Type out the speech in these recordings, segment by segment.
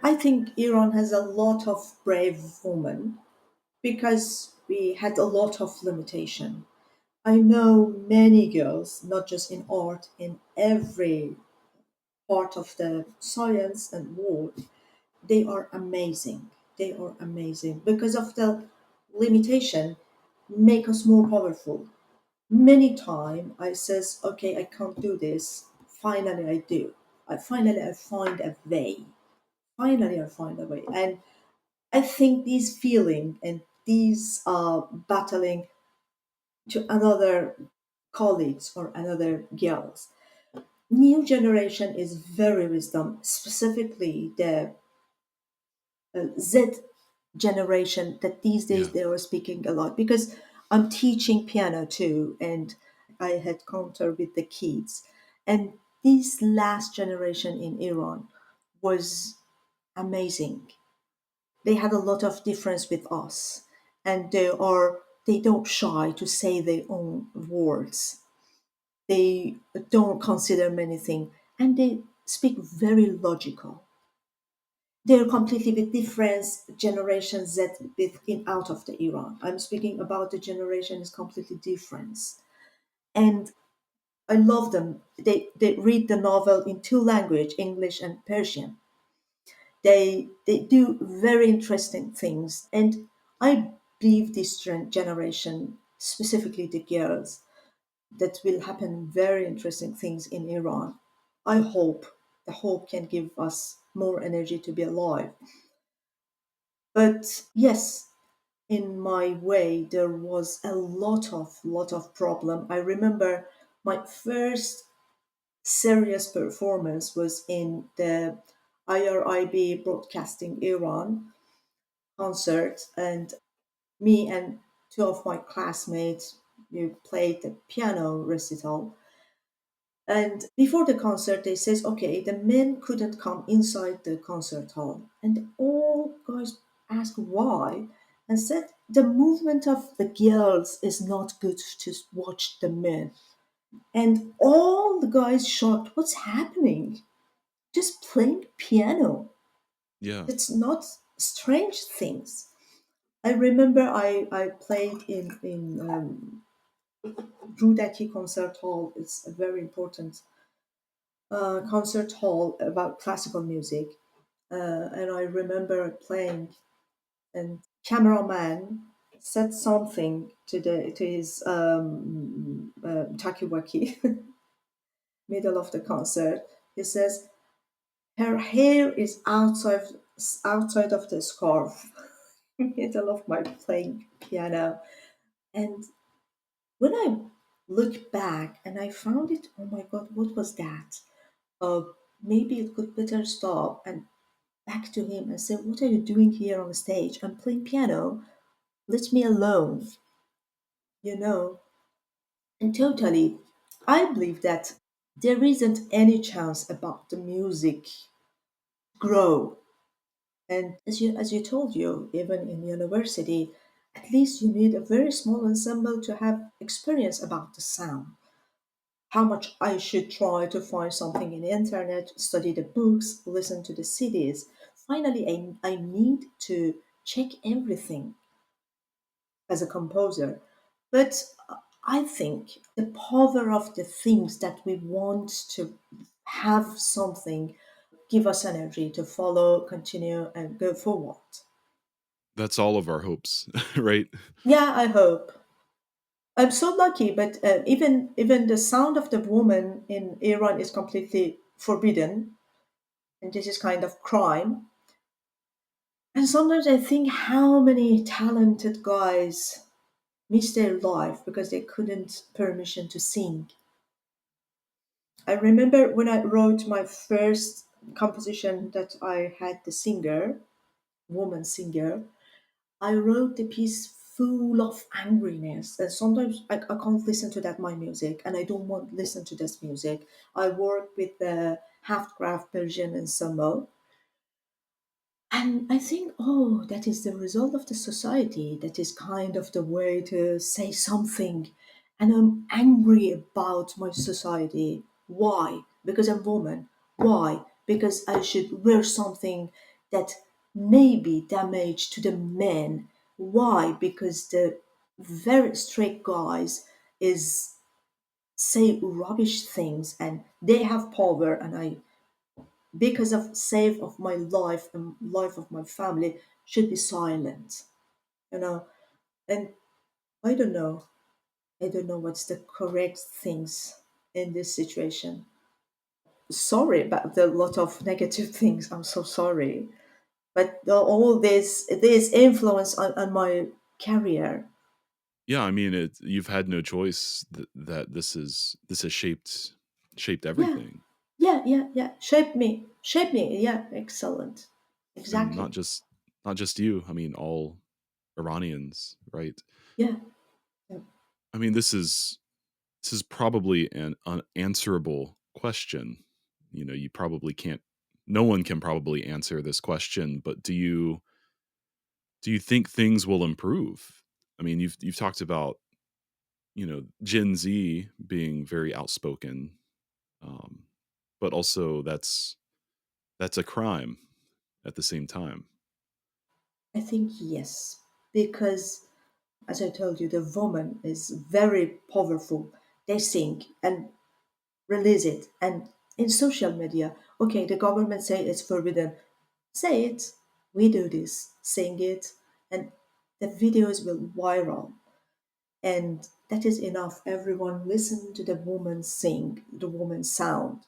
I think Iran has a lot of brave women because we had a lot of limitation. I know many girls, not just in art, in every part of the science and world, they are amazing. They are amazing because of the limitation make us more powerful. Many time I says, okay, I can't do this. Finally I do. I find a way. Finally I find a way. And I think these feeling and these battling to another colleagues or another girls. New generation is very wisdom, specifically the Z generation that these days Yeah. they were speaking a lot because I'm teaching piano too, and I had contact with the kids, and this last generation in Iran was amazing. They had a lot of difference with us, and they don't shy to say their own words. They don't consider many things, and they speak very logical. They're completely with different generations that within out of the Iran. I'm speaking about the generation is completely different. And I love them. They read the novel in two language, English and Persian. They do very interesting things. And I believe this generation, specifically the girls, that will happen very interesting things in Iran. I hope the hope can give us more energy to be alive. But yes, in my way there was a lot of problem. I remember my first serious performance was in the IRIB Broadcasting Iran concert, and me and two of my classmates we played the piano recital. And before the concert they says, okay, the men couldn't come inside the concert hall, and all guys asked why, and said the movement of the girls is not good to watch the men. And all the guys shocked, what's happening? Just playing piano. Yeah. It's not strange things. I remember I played in Rudaki Concert Hall. It's a very important concert hall about classical music, and I remember playing, and cameraman said something to his takiwaki middle of the concert. He says her hair is outside of the scarf, middle of my playing piano. And when I look back and I found it, oh my god, what was that? Uh, Maybe it could better stop and back to him and say, what are you doing here on the stage? I'm playing piano. Let me alone, you know? And totally, I believe that there isn't any chance about the music grow. And as you told you, even in university, at least you need a very small ensemble to have experience about the sound. How much I should try to find something in the internet, study the books, listen to the CDs. Finally, I need to check everything as a composer. But I think the power of the things that we want to have something give us energy to follow, continue, and go forward. That's all of our hopes, right? Yeah, I hope. I'm so lucky, but even the sound of the woman in Iran is completely forbidden, and this is kind of crime. And sometimes I think how many talented guys miss their life because they couldn't permission to sing. I remember when I wrote my first composition that I had the singer, woman singer, I wrote the piece full of angriness. And sometimes I can't listen to that my music and I don't want to listen to this music. I work with the half craft Persian and Samo. And I think, oh, that is the result of the society. That is kind of the way to say something. And I'm angry about my society. Why? Because I'm woman. Why? Because I should wear something. that may be damage to the men. Why? Because the very strict guys is say rubbish things and they have power, and I, because of sake of my life and life of my family, should be silent, you know. And I don't know. I don't know what's the correct things in this situation. Sorry about the lot of negative things. I'm so sorry. But all this influence on my career. Yeah, I mean, you've had no choice that this has shaped Yeah, everything, yeah. Shape me. Yeah, excellent. and Exactly. not just you. I mean, all Iranians, right? Yeah, yeah. I mean, this is probably an unanswerable question. You know, you probably can't. No one can probably answer this question, but do you think things will improve? I mean, you've talked about, you know, Gen Z being very outspoken, um, but also that's a crime at the same time. I think yes, because as I told you, the woman is very powerful. They sing and release it, and in social media, okay, the government say it's forbidden. Say it. We do this. Sing it, and the videos will viral, and that is enough. Everyone listen to the woman sing, the woman sound.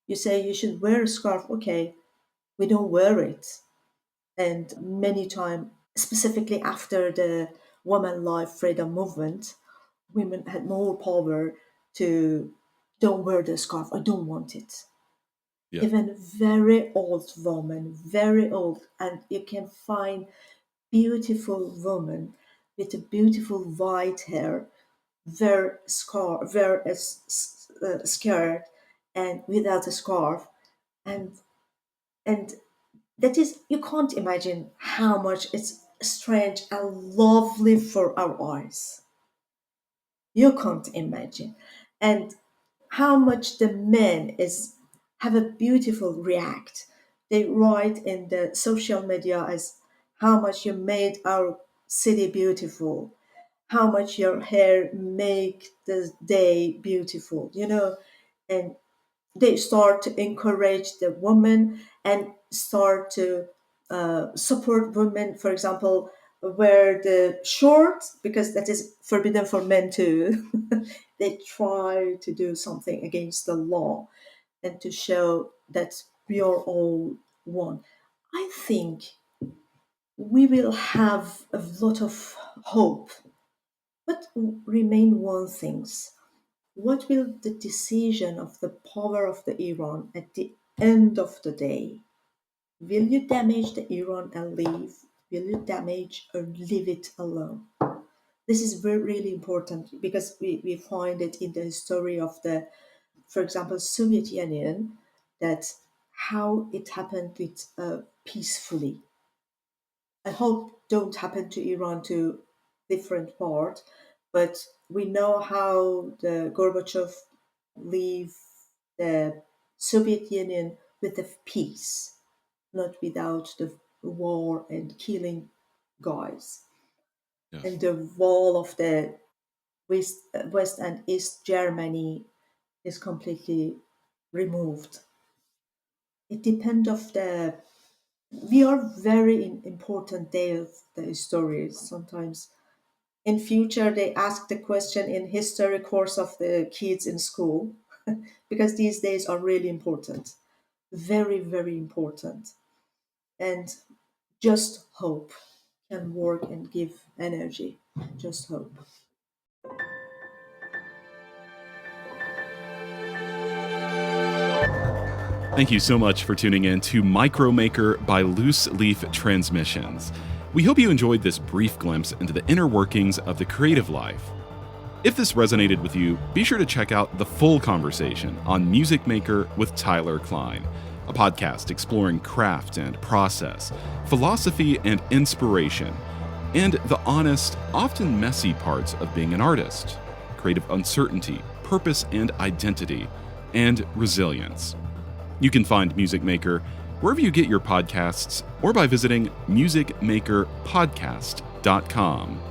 You say you should wear a scarf. Okay, we don't wear it, and many times, specifically after the woman life freedom movement, women had more power to don't wear the scarf. I don't want it. Yeah, Even very old woman, very old, and you can find beautiful woman with a beautiful white hair, wear a skirt, and without a scarf, and and that is, you can't imagine how much it's strange and lovely for our eyes. You can't imagine. And how much the men is have a beautiful react. They write in the social media as how much you made our city beautiful, how much your hair make the day beautiful, and they start to encourage the woman and start to support women, for example, wear the short because that is forbidden for men too. They try to do something against the law and to show that we are all one. I think we will have a lot of hope, but remain one things. What will the decision of the power of the Iran at the end of the day? Will you damage the Iran and leave? Will you damage or leave it alone? This is very really important because we find it in the history of the, for example, Soviet Union, that how it happened with peacefully. I hope don't happen to Iran to different part, but we know how the Gorbachev leave the Soviet Union with the peace, not without the war and killing guys. yes, And the wall of the West and East Germany is completely removed. It depends of the, we are very important day of the stories sometimes. In future they ask the question in history course of the kids in school, because these days are really important, very very important. And just hope can work and give energy. Just hope. thank you so much for tuning in to Micromaker by Loose Leaf Transmissions. We hope you enjoyed this brief glimpse into the inner workings of the creative life. If this resonated with you, be sure to check out the full conversation on Music Maker with Tyler Kline, a podcast exploring craft and process, philosophy and inspiration, and the honest, often messy parts of being an artist, creative uncertainty, purpose and identity, and resilience. You can find Music Maker wherever you get your podcasts, or by visiting musicmakerpodcast.com.